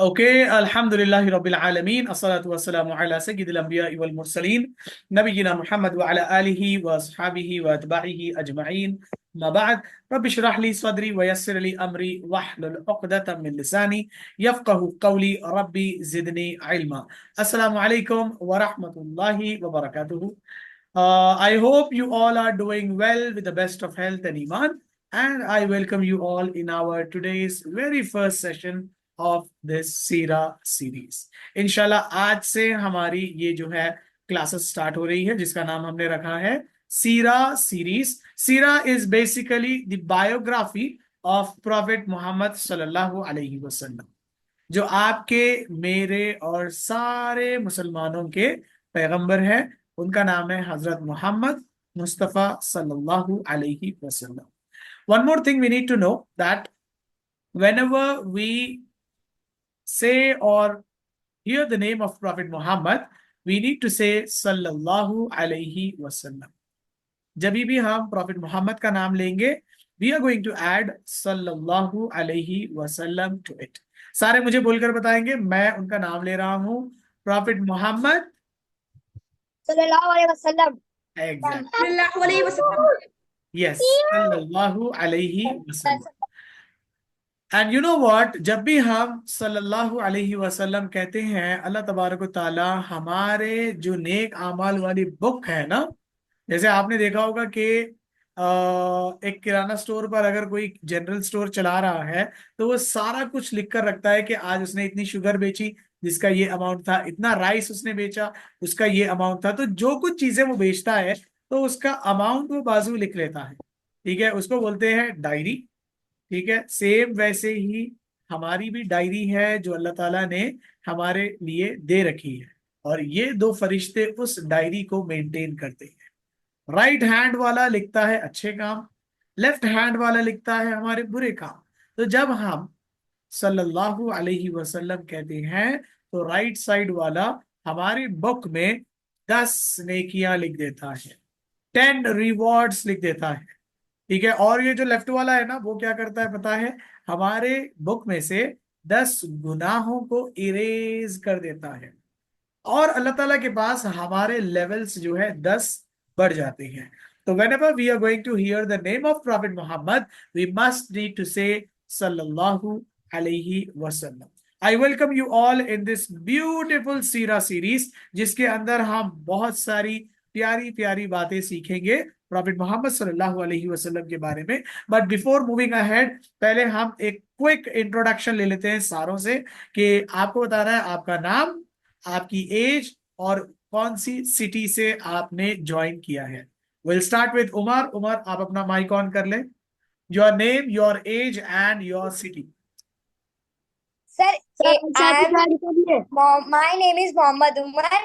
Okay, अल्हम्दुलिल्लाहि रब्बिल आलमीन, अस्सलातु वस्सलामु अला सय्यिदिल अंबियाइ वल मुरसलीन, नबिय्यिना मुहम्मद व अला आलिहि व अस्हाबिहि व अतबाइहि अजमईन। मा बाद, रब्बि इश्रह ली सदरी व यस्सिर ली अमरी वहलुल उक़दतम मिन लिसानी यफ़क़हू क़ौली रब्बी ज़िदनी इल्मा। अस्सलामु अलैकुम व रहमतुल्लाहि व बरकातुहू। I hope you all are doing well with the best of health and iman, and I welcome you all in our today's very first session of this Sira series. इंशाल्लाह आज से हमारी ये जो है क्लासेस स्टार्ट हो रही है, जिसका नाम हमने रखा है Seerah series. Seerah is basically the biography of prophet Muhammad सल्लल्लाहु अलैहि वसल्लम, जो आपके मेरे और सारे मुसलमानों के पैगंबर है। उनका नाम है हजरत मोहम्मद मुस्तफ़ा सल्लल्लाहु अलैहि वसल्लम। One more thing we need to know that whenever we say or hear the name of Prophet Muhammad, we need to say sallallahu alaihi wasallam. जब भी हम प्रॉफिट मोहम्मद का नाम लेंगे, we are going to add सल्लल्लाहु अलैहि वसल्लम to it. सारे मुझे बोलकर बताएंगे, मैं उनका नाम ले रहा हूं, प्रॉफिट मोहम्मद सल्लल्लाहु अलैहि वसल्लम। एग्जैक्ट, सल्लल्लाहु अलैहि वसल्लम। यस, सल्लल्लाहु अलैहि वसल्लम। एंड यू नो व्हाट, जब भी हम सल्लल्लाहु अलैहि वसल्लम कहते हैं, अल्लाह तबारक व तआला हमारे जो नेक आमाल वाली बुक है ना, जैसे आपने देखा होगा कि एक किराना स्टोर पर अगर कोई जनरल स्टोर चला रहा है, तो वो सारा कुछ लिख कर रखता है कि आज उसने इतनी शुगर बेची जिसका ये अमाउंट था, इतना राइस उसने बेचा उसका ये अमाउंट था। तो जो कुछ चीजें वो बेचता है, तो उसका अमाउंट वो बाजू लिख लेता है। ठीक है, उसको बोलते हैं डायरी। ठीक है, सेम वैसे ही हमारी भी डायरी है जो अल्लाह ताला ने हमारे लिए दे रखी है, और ये दो फरिश्ते उस डायरी को मेंटेन करते हैं। राइट हैंड वाला लिखता है अच्छे काम, लेफ्ट हैंड वाला लिखता है हमारे बुरे काम। तो जब हम सल्लल्लाहु अलैहि वसल्लम कहते हैं, तो राइट साइड वाला हमारी बुक में 10 नेकियां लिख देता है, 10 रिवॉर्ड्स लिख देता है। ठीक है, और ये जो लेफ्ट वाला है ना, वो क्या करता है पता है, हमारे बुक में से 10 गुनाहों को इरेज कर देता है। और अल्लाह ताला के पास हमारे लेवल्स जो है 10 बढ़ जाते हैं। तो whenever we are going to hear the name of Prophet Muhammad, we must need to say sallallahu alaihi wasallam. I welcome you all in this beautiful Sira series, जिसके अंदर हम बहुत सारी प्यारी प्यारी बातें सीखेंगे प्रॉफिट मोहम्मद सल्लल्लाहु अलैहि वसल्लम के बारे में। बट बिफोर मूविंग अहेड, पहले हम एक क्विक इंट्रोडक्शन ले लेते हैं सारों से, कि आपको बताना है आपका नाम, आपकी एज, और कौन सी सिटी से आपने ज्वाइन किया है। Will start with Umar. Umar, आप अपना माइक ऑन कर लें। Your name, your age and your city. Sir, sir my name is Mohammad Umar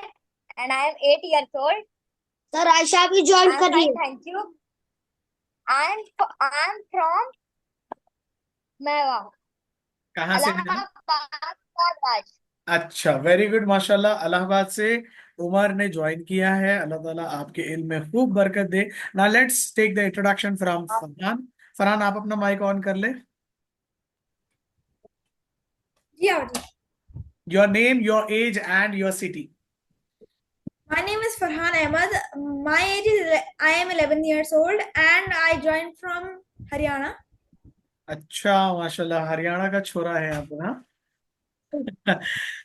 and I am 8 years old. Sir Ayesha भी I ज्वाइन am करिए। fine, thank you. I am from Mehwa, कहाँ से हैं? Allahabad का राज। अच्छा, very good, माशाल्लाह, इलाहाबाद से उमर ने ज्वाइन किया है। अल्लाह ताला आपके इल्म में खूब बरकत दे। Now let's take the introduction from Farhan. Farhan, आप अपना माइक ऑन कर ले। जी आवाज। Your name, your age and your city. My name is Farhan Ahmed. My age is I am 11 years old and I joined from Haryana. अच्छा, माशाल्लाह, हरियाणा का छोरा है आप ना।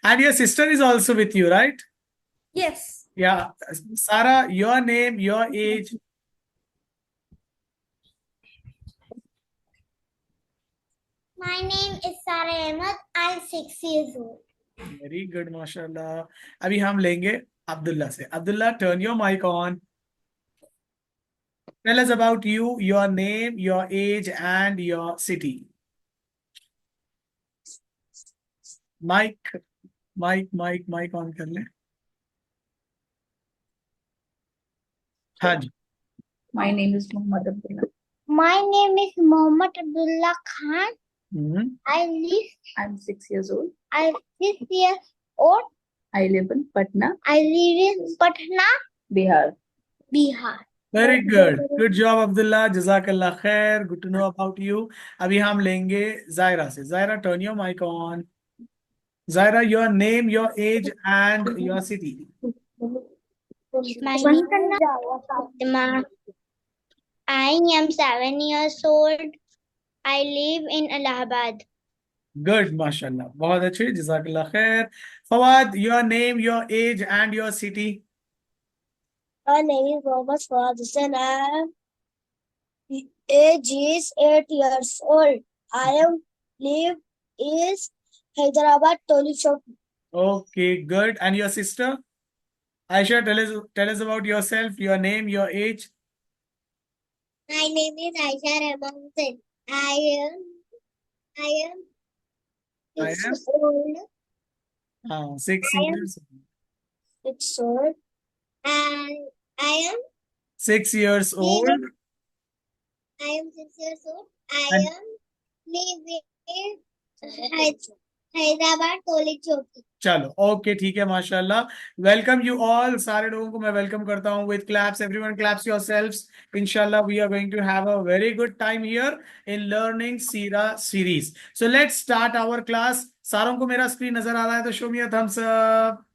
And your sister is also with you, right? Yes. या सारा, your name, your as. My name is Sarah Ahmed. I am 6 years old. Very good, माशाल्लाह। अभी हम लेंगे अब्दुल्ला से। Abdullah, turn your mic on. Tell us about you, your name, your age and your city. Mike mike mike mike on कर ले। हाँ जी। My name is Mohammad Abdullah. My name is Mohammad Abdullah Khan. Hmm, I'm 6 years old. I am 6 years old. I live in Patna, I live in Patna, Bihar. Bihar. Very good, good job Abdullah, जजाकल्लाह खैर, good to know about you. अभी हम लेंगे जायरा से। Zaira, turn your mic on. Zaira, your name, your age, and your city. My name is Fatima. I am 7 years old. I live in Allahabad. Good, mashallah. बहुत अच्छे, जज़ाकल्लाह खैर. Fawad, your name, your age, and your city. My name is Mohammed Fawad Hussain. Age is 8 years old. I am live is Hyderabad, Toli Chowk. Okay, good. And your sister? Aisha, tell us about yourself, your name, your age. My name is Aisha Rahman Hussain. I am I 6 am years old. 6 I am years. 6 old. And I am 6 years old. I am 6 years old. I And am living in Hyderabad, Toli Chowk. चलो, okay, ठीक है, माशाल्लाह. Welcome you all. सारे लोगों को मैं welcome करता हूँ with claps. Everyone claps yourselves. इंशाल्लाह we are going to have a very good time here in learning सीरा series. So let's start our class. सारों को मेरा स्क्रीन नजर आ रहा है तो show me a thumbs up.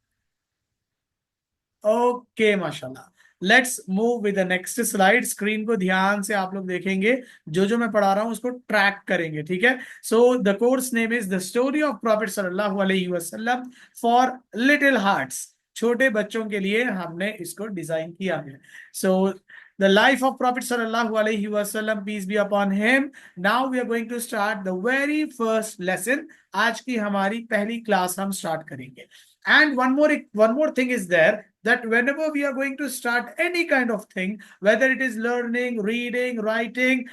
Okay, माशाल्लाह. Let's move with the next slide. Screen को ध्यान से आप लोग देखेंगे, जो जो मैं पढ़ा रहा हूं उसको ट्रैक करेंगे, ठीक है. So the course name is the story of prophet सल्लल्लाहु अलैहि वसल्लम फॉर लिटिल हार्ट्स. छोटे बच्चों के लिए हमने इसको डिजाइन किया है. So the life of prophet सल्लल्लाहु अलैहि वसल्लम, peace be upon him. Now we are going to start the very first lesson. आज की हमारी पहली क्लास हम स्टार्ट करेंगे. And one more thing is there, that whenever we are going to start any kind of thing, whether it is learning, reading, writing,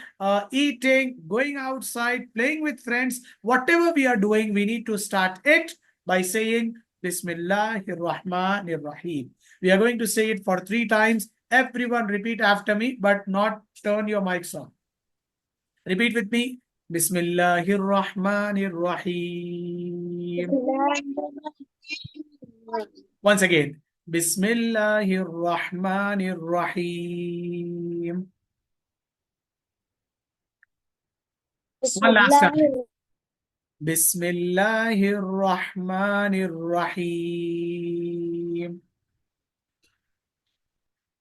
eating, going outside, playing with friends, whatever we are doing, we need to start it by saying Bismillahir Rahmanir Rahim. We are going to say it for 3 times. Everyone repeat after me, but not turn your mics on. Repeat with me. Bismillahir Rahmanir Rahim. Once again, Bismillahir Rahmanir Rahim. One last time. Bismillahir Rahmanir Rahim.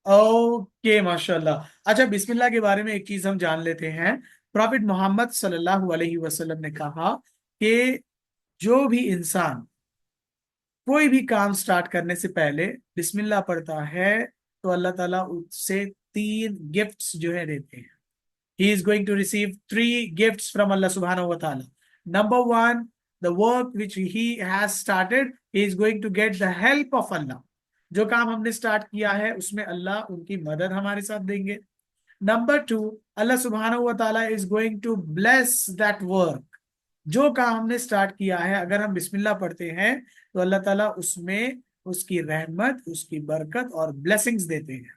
Okay, माशाल्लाह. अच्छा, बिस्मिल्लाह के बारे में एक चीज हम जान लेते हैं. प्रॉफिट मोहम्मद सल्लल्लाहु अलैहि वसल्लम ने कहा कि जो भी इंसान कोई भी काम स्टार्ट करने से पहले बिस्मिल्लाह पढ़ता है तो अल्लाह ताला उससे 3 गिफ्ट्स जो है देते हैं. He is going to receive 3 gifts from Allah subhanahu wa ta'ala. Number 1, the work which he has started, he is going to get the help of Allah. जो काम हमने स्टार्ट किया है उसमें अल्लाह उनकी मदद हमारे साथ देंगे. Number 2, Allah subhanahu wa ta'ala is going to bless that work. जो काम हमने स्टार्ट किया है, अगर हम बिस्मिल्लाह पढ़ते हैं तो अल्लाह ताला उसमें उसकी रहमत, उसकी बरकत और ब्लेसिंग्स देते हैं.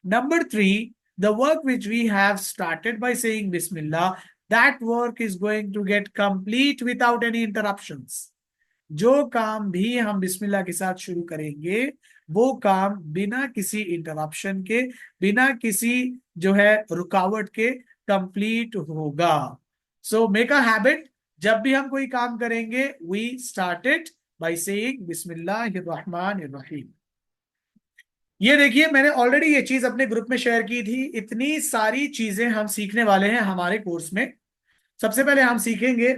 Number 3, the work which we have started by saying Bismillah, that work is going to get complete without any interruptions. जो काम भी हम बिस्मिल्लाह के साथ शुरू करेंगे वो काम बिना किसी इंटरप्शन के, बिना किसी जो है रुकावट के कंप्लीट होगा. सो मेक अ हैबिट, जब भी हम कोई काम करेंगे we start it by saying बिस्मिल्लाहिर रहमानिर रहीम. ये देखिए, मैंने ऑलरेडी ये चीज अपने ग्रुप में शेयर की थी. इतनी सारी चीजें हम सीखने वाले हैं हमारे कोर्स में. सबसे पहले हम सीखेंगे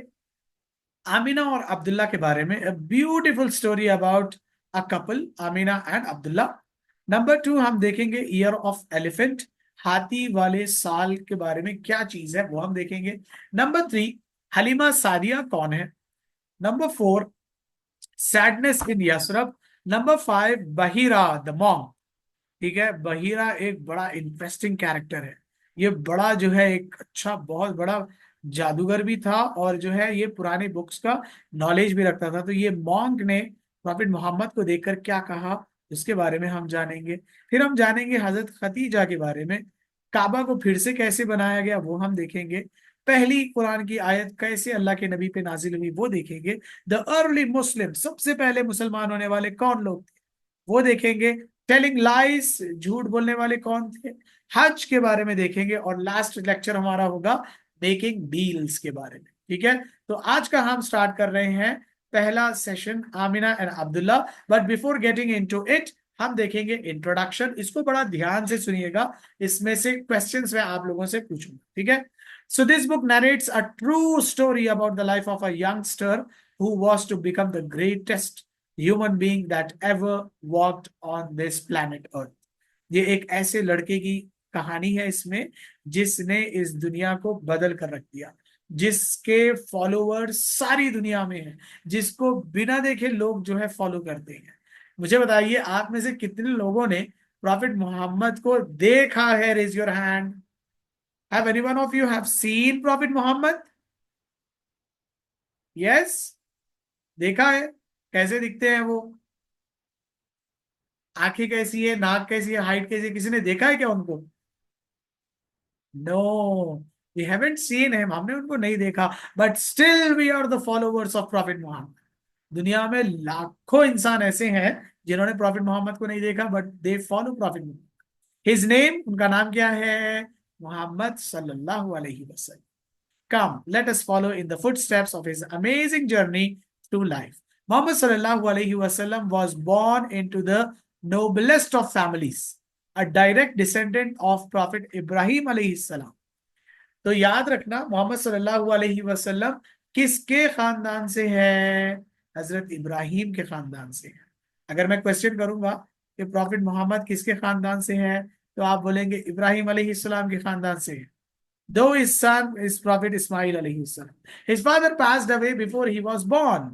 आमीना और अब्दुल्ला के बारे में. A beautiful story about a couple, Amina and Abdullah. Number 2, हम देखेंगे ईयर ऑफ एलिफेंट, हाथी वाले साल के बारे में क्या चीज है वो हम देखेंगे. नंबर 3, हलीमा सादिया कौन है. Number 4, sadness in Yathrib. Number 5, Bahira the monk. ठीक है, बहीरा एक बड़ा इंटरेस्टिंग कैरेक्टर है. ये बड़ा जो है एक अच्छा बहुत बड़ा जादूगर भी था और जो है ये पुराने बुक्स का नॉलेज भी रखता था. तो ये मॉन्क ने प्रॉफिट मोहम्मद को देखकर क्या कहा उसके बारे में हम जानेंगे. फिर हम जानेंगे हजरत खतीजा के बारे में. काबा को फिर से कैसे बनाया गया वो हम देखेंगे. पहली कुरान की आयत कैसे अल्लाह के नबी पे नाजिल हुई वो देखेंगे. द अर्ली मुस्लिम, सबसे पहले मुसलमान होने वाले कौन लोग थे वो देखेंगे. टेलिंग लाइज, झूठ बोलने वाले कौन थे. हज के बारे में देखेंगे. और लास्ट लेक्चर हमारा होगा मेकिंग डील्स के बारे में. ठीक है, तो आज का हम स्टार्ट कर रहे हैं पहला session Amina and Abdullah. But before getting into it, हम देखेंगे इंट्रोडक्शन। इसको बड़ा ध्यान से सुनिएगा, इसमें से क्वेश्चंस मैं आप लोगों से पूछूंगा, ठीक है? So this book narrates a true story about the life of a youngster who was to become the greatest human being that ever walked on this planet earth. ये एक ऐसे लड़के की कहानी है इसमें, जिसने इस दुनिया को बदल कर रख दिया, जिसके फॉलोअर्स सारी दुनिया में हैं, जिसको बिना देखे लोग जो है फॉलो करते हैं। मुझे बताइए, आप में से कितने लोगों ने प्रॉफिट मोहम्मद को देखा है? Raise your hand. Have anyone of you have seen prophet Muhammad? Yes, देखा है। कैसे दिखते हैं वो? आंखें कैसी है, नाक कैसी है, हाइट कैसी है? किसी ने देखा है क्या उनको? No, we haven't seen him, हमने उनको नहीं देखा। But still we are the followers of prophet Muhammad. दुनिया में लाखों इंसान ऐसे हैं जिन्होंने प्रॉफिट मोहम्मद को नहीं देखा, but they follow prophet Muhammad. His name, उनका नाम क्या है? मोहम्मद सल्लल्लाहु अलैहि वसल्लम। Come, let us follow in the footsteps of his amazing journey through life. Muhammad sallallahu alaihi wasallam was born into the noblest of families, a direct descendant of Prophet Ibrahim alayhi salam. तो याद रखना, मोहम्मद सल्लल्लाहु अलैहि वसल्लम किसके खानदान से है? हजरत इब्राहिम के खानदान से है। अगर मैं क्वेश्चन करूंगा कि प्रॉफिट मोहम्मद किसके खानदान से है, तो आप बोलेंगे इब्राहिम अलैहिस्सलाम के खानदान से है। Though his son is Prophet Ismail alayhi salam. His father passed away before he was born.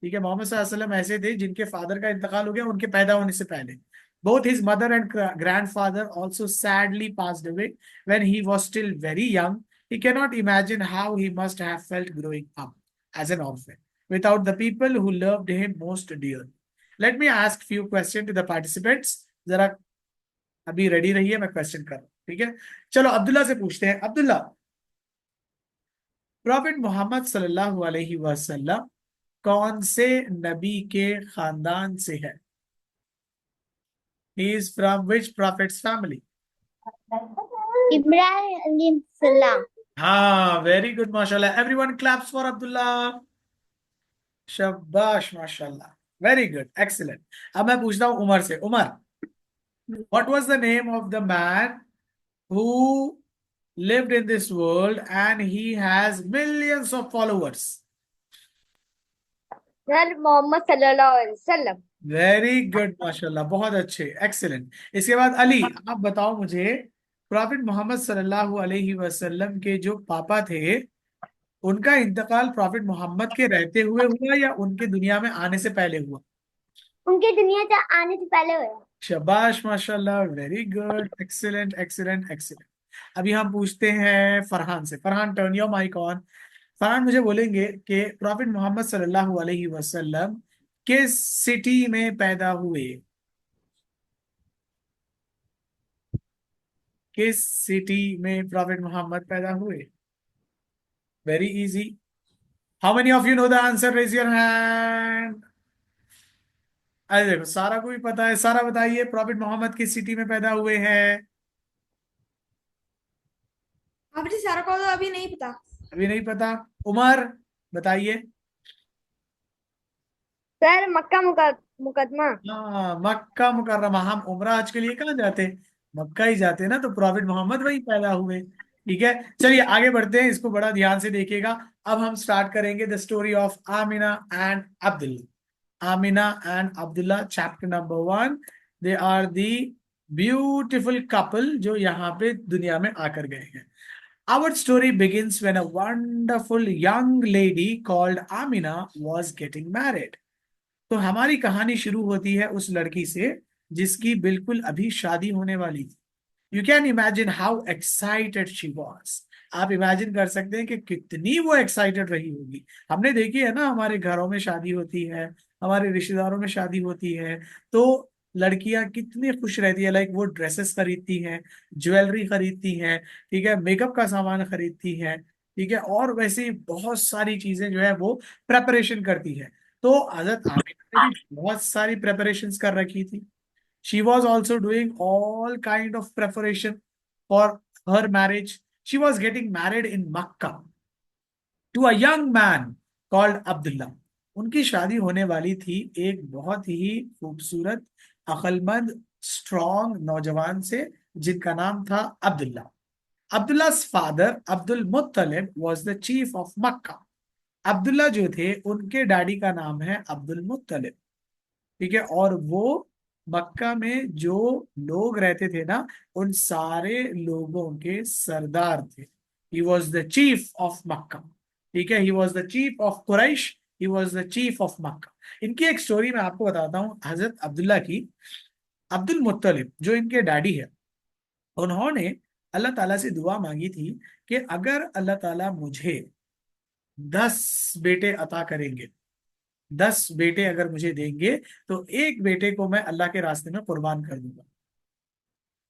ठीक है, मोहम्मद सल्लल्लाहु अलैहि वसल्लम ऐसे थे जिनके फादर का इंतकाल हो गया उनके पैदा होने से पहले। Both his mother and grandfather also sadly passed away when he was still very young. He cannot imagine how he must have felt growing up as an orphan without the people who loved him most dearly. Let me ask few questions to the participants. जरा अभी ready रहिए, मैं question कर रहा हूं, ठीक है? चलो अब्दुल्ला से पूछते हैं। अब्दुल्ला, प्रॉफिट मोहम्मद सल्लल्लाहु अलैहि वसल्लम कौन से नबी के खानदान से है? He is from which prophet's family? Ibrahim Salam. हाँ, वेरी गुड, माशाल्लाह। Everyone claps for Abdullah. शाबाश, माशाल्लाह, वेरी गुड, एक्सीलेंट। अब मैं पूछता हूँ उमर से। Umar, what was the name of the man who lived in this world and he has millions of followers? Sir Muhammad सल्लल्लाहु अलैहि वसल्लम। वेरी गुड, माशाल्लाह, बहुत अच्छे, एक्सीलेंट। इसके बाद अली, आप बताओ मुझे, प्रॉफिट मोहम्मद सल्लल्लाहु अलैहि वसल्लम के जो पापा थे, उनका इंतकाल प्रॉफिट मोहम्मद के रहते हुए हुआ या उनके दुनिया में आने से पहले हुआ? उनके दुनिया से आने से पहले हुआ। शाबाश, माशाल्लाह, very good, excellent excellent excellent. अभी हम पूछते हैं फरहान से। Farhan, turn your mic on. Farhan मुझे बोलेंगे कि प्रॉफिट मोहम्मद सल्लल्लाहु अलैहि वसल्लम किस सिटी में पैदा हुए? किस सिटी में प्रॉफिट मोहम्मद पैदा हुए? Very easy. How many of you know the answer? Raise your hand. अरे देखो, सारा को भी पता है। सारा बताइए, प्रॉफिट मोहम्मद किस सिटी में पैदा हुए हैं? आप जी सारा को तो अभी नहीं पता। अभी नहीं पता। उमर, बताइए। सर मक्का मुकदमा। हाँ, मक्का मुकर्रमा। हम उमरा हज के लिए कहाँ जाते? मक्का ही जाते ना, तो प्रॉफिट मोहम्मद वहीं पैदा हुए। ठीक है, चलिए आगे बढ़ते हैं, इसको बड़ा ध्यान से देखिएगा। अब हम स्टार्ट करेंगे the story of Amina and Abdullah. Amina and Abdullah, chapter number 1। They are the beautiful couple जो यहाँ पे दुनिया में आकर गए हैं। Our story begins when a wonderful young lady called Amina was getting married. तो हमारी कहानी शुरू होती है उस लड़की से जिसकी बिल्कुल अभी शादी होने वाली थी। You can imagine how excited she was. आप इमेजिन कर सकते हैं कि कितनी वो एक्साइटेड रही होगी। हमने देखी है ना, हमारे घरों में शादी होती है, हमारे रिश्तेदारों में शादी होती है, तो लड़कियां कितनी खुश रहती है। लाइक वो ड्रेसेस खरीदती हैं, ज्वेलरी खरीदती हैं, ठीक है, मेकअप का सामान खरीदती हैं, ठीक है, और वैसे ही बहुत सारी चीजें जो है वो प्रेपरेशन करती है। तो हजरत आमिना ने भी बहुत सारी प्रेपरेशंस कर रखी थी। She was also doing all kind of preparation for her marriage. She was getting married in Makkah to a young man called Abdullah. उनकी शादी होने वाली थी एक बहुत ही खूबसूरत, अक्लमंद, स्ट्रॉन्ग नौजवान से, जिनका नाम था Abdullah. Abdullah's father, Abdul Muttalib, was the chief of Makkah. Abdullah जो थे उनके डैडी का नाम है अब्दुल मुत्तलिब। ठीक है, और वो मक्का में जो लोग रहते थे ना, उन सारे लोगों के सरदार थे। He was the chief of Mecca. ठीक है, he was the chief of Quraish, he was the chief of Mecca. इनकी एक स्टोरी मैं आपको बताता हूँ हजरत अब्दुल्ला की। अब्दुल मुत्तलिब जो इनके डैडी है, उन्होंने अल्लाह ताला से दुआ मांगी थी कि अगर अल्लाह ताला मुझे 10 बेटे अता करेंगे, 10 बेटे अगर मुझे देंगे, तो एक बेटे को मैं अल्लाह के रास्ते में कुर्बान कर दूंगा।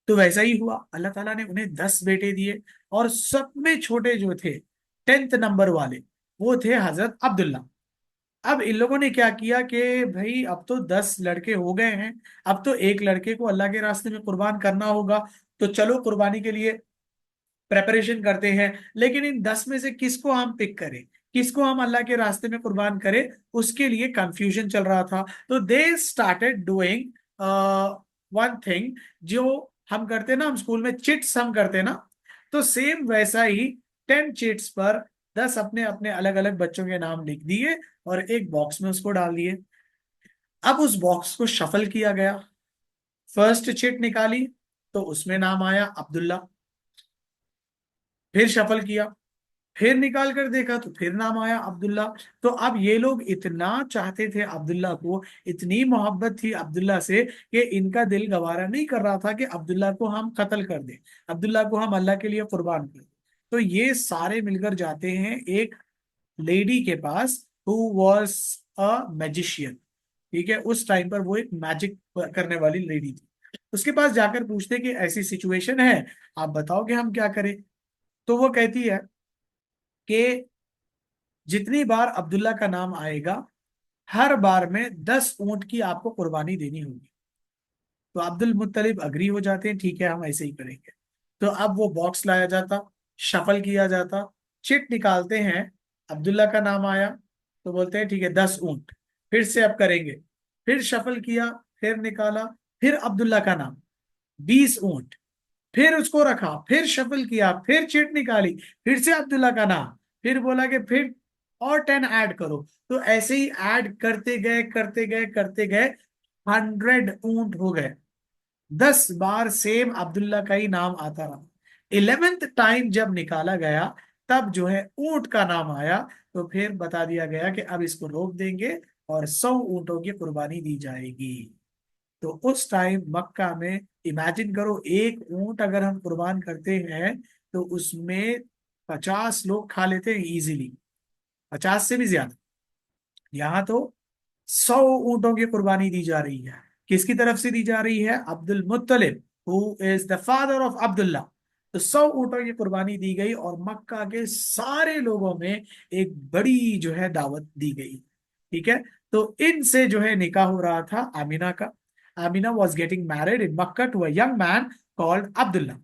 तो वैसा ही हुआ, अल्लाह ताला ने उन्हें 10 बेटे दिए, और सब में छोटे जो थे, 10th नंबर वाले, वो थे हजरत अब्दुल्ला। अब इन लोगों ने क्या किया कि भाई अब तो 10 लड़के हो गए हैं, अब तो एक लड़के को अल्लाह के रास्ते में कुर्बान करना होगा, तो चलो कुर्बानी के लिए प्रेपरेशन करते हैं। लेकिन इन 10 में से किसको हम पिक करें, किसको हम अल्लाह के रास्ते में कुर्बान करें, उसके लिए कंफ्यूजन चल रहा था। तो they started doing one thing, जो हम करते ना, हम स्कूल में चिट्स हम करते ना, तो सेम वैसा ही 10 चिट्स पर 10 अपने अपने अलग अलग बच्चों के नाम लिख दिए और एक बॉक्स में उसको डाल दिए। अब उस बॉक्स को शफल किया गया, फर्स्ट चिट निकाली तो उसमें नाम आया अब्दुल्ला, फिर शफल किया, फिर निकाल कर देखा तो फिर नाम आया अब्दुल्ला। तो अब ये लोग इतना चाहते थे अब्दुल्ला को, इतनी मोहब्बत थी अब्दुल्ला से, कि इनका दिल गवारा नहीं कर रहा था कि अब्दुल्ला को हम कत्ल कर दें, अब्दुल्ला को हम अल्लाह के लिए कुर्बान कर दें। तो ये सारे मिलकर जाते हैं एक लेडी के पास, हु वॉज अ मैजिशियन। ठीक है, उस टाइम पर वो एक मैजिक करने वाली लेडी थी। उसके पास जाकर पूछते कि ऐसी सिचुएशन है, आप बताओ कि हम क्या करें। तो वो कहती है कि जितनी बार अब्दुल्ला का नाम आएगा, हर बार में 10 ऊंट की आपको कुर्बानी देनी होगी। तो अब्दुल मुत्तलिब अग्री हो जाते हैं, ठीक है हम ऐसे ही करेंगे। तो अब वो बॉक्स लाया जाता, शफल किया जाता, चिट निकालते हैं, अब्दुल्ला का नाम आया तो बोलते हैं ठीक है 10 ऊंट, फिर से अब करेंगे, फिर शफल किया, फिर निकाला, फिर अब्दुल्ला का नाम, 20 ऊंट, फिर उसको रखा, फिर शफल किया, फिर चिट निकाली, फिर से अब्दुल्ला का नाम, फिर बोला कि फिर और 10 ऐड करो। तो ऐसे ही ऐड करते गए करते गए करते गए, 100 ऊंट हो गए। 10 बार सेम अब्दुल्ला का ही नाम आता रहा। 11th टाइम जब निकाला गया, तब जो है ऊंट का नाम आया, तो फिर बता दिया गया कि अब इसको रोक देंगे और 100 ऊंटों की कुर्बानी दी जाएगी। तो उस टाइम मक्का में, इमेजिन करो, एक ऊंट अगर हम कुर्बान करते हैं तो उसमें 50 लोग खा लेते हैं इजीली, 50 से भी ज्यादा। यहाँ तो 100 ऊंटों की कुर्बानी दी जा रही है। किसकी तरफ से दी जा रही है? Abdul मुत्तलिब, who is the father of Abdullah. तो 100 ऊंटों की कुर्बानी दी गई और मक्का के सारे लोगों में एक बड़ी जो है दावत दी गई। ठीक है, तो इनसे जो है निकाह हो रहा था आमिना का। Amina was getting married in Mecca to a young man called Abdullah.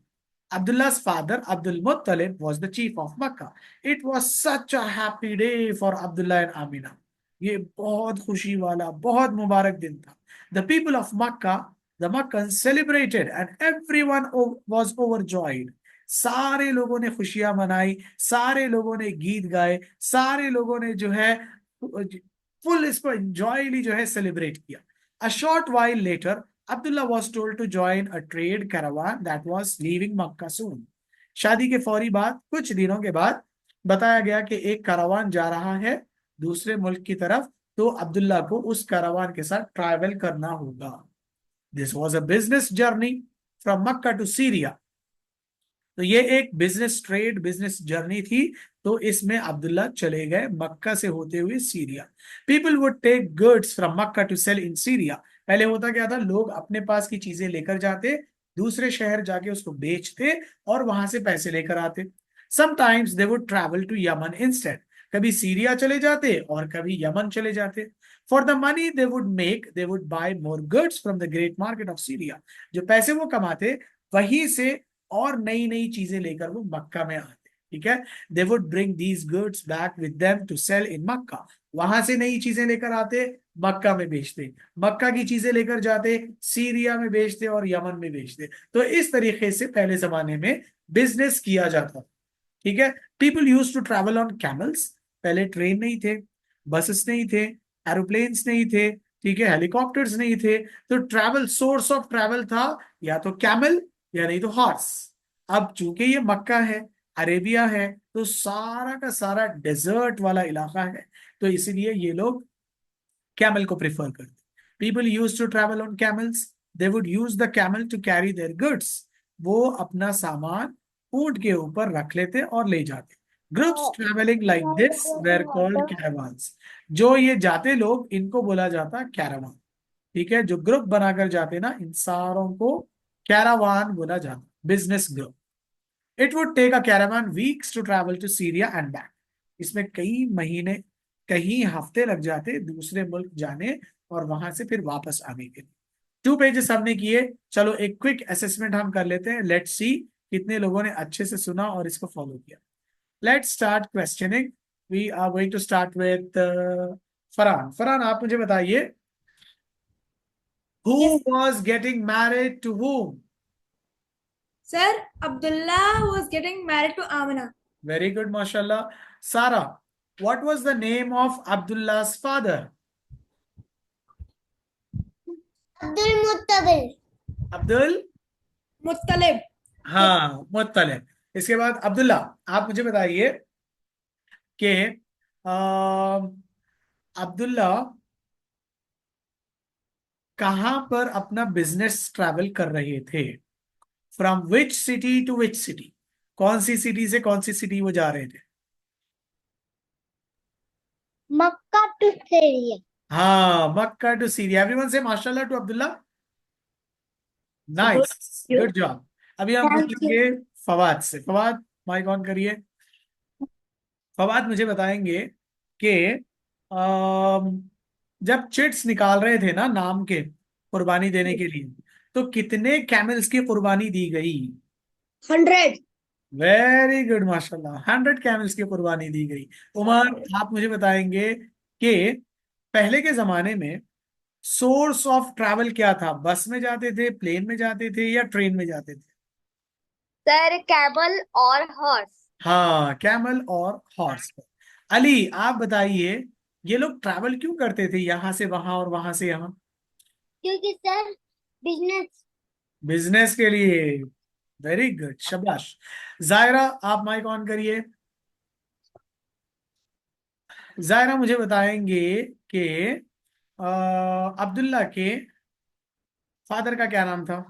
Abdullah's father, Abdul Muttalib, was the chief of Makkah. It was such a happy day for Abdullah and Amina. ये बहुत खुशी वाला, बहुत मुबारक दिन था। The people of Makkah, the Makkans celebrated and everyone was overjoyed. सारे लोगों ने खुशियां मनाई, सारे लोगों ने गीत गाए, सारे लोगों ने जो है फुल इसको एंजॉयली जो है सेलिब्रेट किया। A short while later, Abdullah was told to join a trade caravan that was leaving Makkah soon. शादी के फौरी बाद, कुछ दिनों के बाद, बताया गया कि एक करावान जा रहा है दूसरे मुल्क की तरफ, तो अब्दुल्ला को उस करावान के साथ ट्रैवल करना होगा। This was a business journey from Mecca to Syria. तो ये एक बिजनेस जर्नी थी। तो इसमें अब्दुल्ला चले गए मक्का से होते हुए Syria. People would take goods from Mecca to sell in Syria. पहले होता क्या था, लोग अपने पास की चीजें लेकर जाते, दूसरे शहर जाके उसको बेचते और वहां से पैसे लेकर आते। Sometimes they would travel to Yemen instead. कभी सीरिया चले जाते और कभी यमन चले जाते। For the money they would buy more goods from the great market of Syria. जो पैसे वो कमाते, वहीं से और नई नई चीजें लेकर वो मक्का में आते। ठीक है, they would bring these goods back with them to sell in Mecca. वहां से नई चीजें लेकर आते, मक्का में बेचते, मक्का की चीजें लेकर जाते, सीरिया में बेचते और यमन में बेचते। तो इस तरीके से पहले जमाने में बिजनेस किया जाता। ठीक है। People use to travel on camels. पहले ट्रेन नहीं थे, बसेस नहीं थे, एरोप्लेन्स नहीं थे, ठीक है, हेलीकॉप्टर्स नहीं थे। तो ट्रैवल, सोर्स ऑफ ट्रैवल था या तो कैमल या नहीं तो हॉर्स। अब चूंकि ये मक्का है, अरेबिया है, तो सारा का सारा डेजर्ट वाला इलाका है, तो इसीलिए ये लोग कैमल को प्रेफर करते। People use to travel on camels. They would use the camel to carry their goods. वो अपना सामान ऊंट के ऊपर रख लेते और ले जाते। Groups travelling like this were called caravans. जो ये जाते लोग, इनको बोला जाता कैरावान। ठीक है, जो ग्रुप बनाकर जाते ना, इन सारों को कैरावान बोला जाता, business group. It would take a caravan weeks to travel to Syria and back. इसमें कई महीने, कई हफ्ते लग जाते दूसरे मुल्क जाने और वहां से फिर वापस आने के लिए। 2 पेजेस हमने किए। चलो एक क्विक असेसमेंट हम कर लेते हैं। लेट्स सी कितने लोगों ने अच्छे से सुना और इसको फॉलो किया। Let's start questioning. We are going to start with Farhan. Farhan, आप मुझे बताइए, who Yes, was getting married to whom? sir. Abdullah was getting married to Amina. Very good, mashallah. Sarah, what was the name of Abdullah's father? Abdul Muttabil. Abdul? Muttalib. हाँ, मुत्तलिब। इसके बाद अब्दुल्ला, आप मुझे बताइए कि अब्दुल्ला कहाँ पर अपना बिजनेस ट्रैवल कर रहे थे? From which city to which city? कौन सी सिटी से कौन सी सिटी वो जा रहे थे? Makkah to Syria. हाँ, मक्का टू सीरिया। एवरीवन से माशाल्लाह to Abdullah. Nice, good job. अभी हम Thank you. पूछेंगे फवाद से। फवाद, माइक ऑन करिए। फवाद मुझे बताएंगे कि जब चिट्स निकाल रहे थे ना नाम के, कुर्बानी देने के लिए, तो कितने कैमल्स की कुर्बानी दी गई? 100. वेरी गुड माशाल्लाह, 100 कैमल्स की कुर्बानी दी गई। उमर, आप मुझे बताएंगे कि पहले के जमाने में सोर्स ऑफ ट्रैवल क्या था? बस में जाते थे, प्लेन में जाते थे या ट्रेन में जाते थे? Sir, camel or horse? हाँ, कैमल और हॉर्स पर। अली, आप बताइए, ये लोग ट्रैवल क्यों करते थे यहां से वहां और वहां से यहाँ? क्योंकि सर बिजनेस। बिजनेस के लिए। वेरी गुड, शाबाश। जायरा, आप माइक ऑन करिए। जायरा मुझे बताएंगे कि अब्दुल्ला के फादर का क्या नाम था?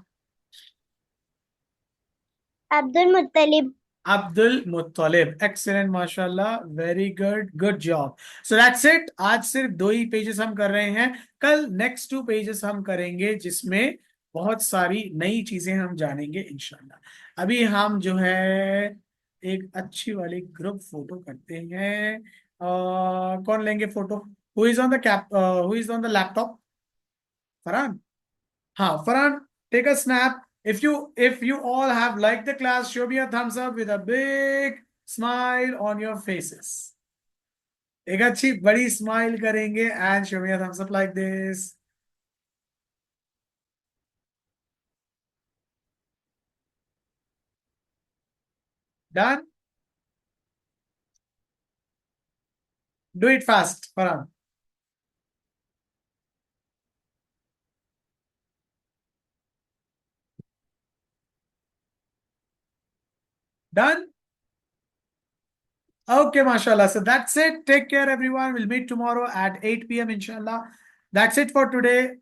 Abdul Muttalib. Abdul Muttalib. Excellent, माशाल्लाह, very good, good job. So that's it. आज सिर्फ 2 ही पेजेस हम कर रहे हैं। कल नेक्स्ट 2 पेजेस हम करेंगे, जिसमें बहुत सारी नई चीजें हम जानेंगे इंशाल्लाह। अभी हम जो है एक अच्छी वाली ग्रुप फोटो करते हैं। कौन लेंगे photo? Who is on the cap, who is on the laptop? Farhan. हाँ, Farhan, take a snap. If you all have liked the class, show me a thumbs up with a big smile on your faces. एक अच्छी बड़ी smile करेंगे and show me a thumbs up like this. Done? Do it fast, Farhan. Done? Okay, mashallah. So that's it. Take care, everyone. We'll meet tomorrow at 8 p.m. inshallah. That's it for today.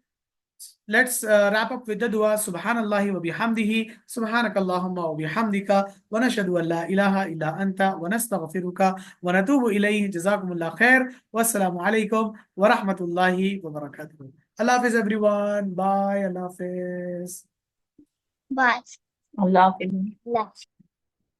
Let's wrap up with the dua. Subhanallahi wa bihamdihi. Subhanakallahumma wa bihamdika. Wa nashhadu an la ilaha illa anta. Wa nastaghfiruka. Wa natubu ilayhi. Jazakumullah khair. Wassalamu alaikum wa rahmatullahi wa barakatuh. Allah Hafiz, everyone. Bye. Allah Hafiz. Bye. Allah Hafiz. Allah.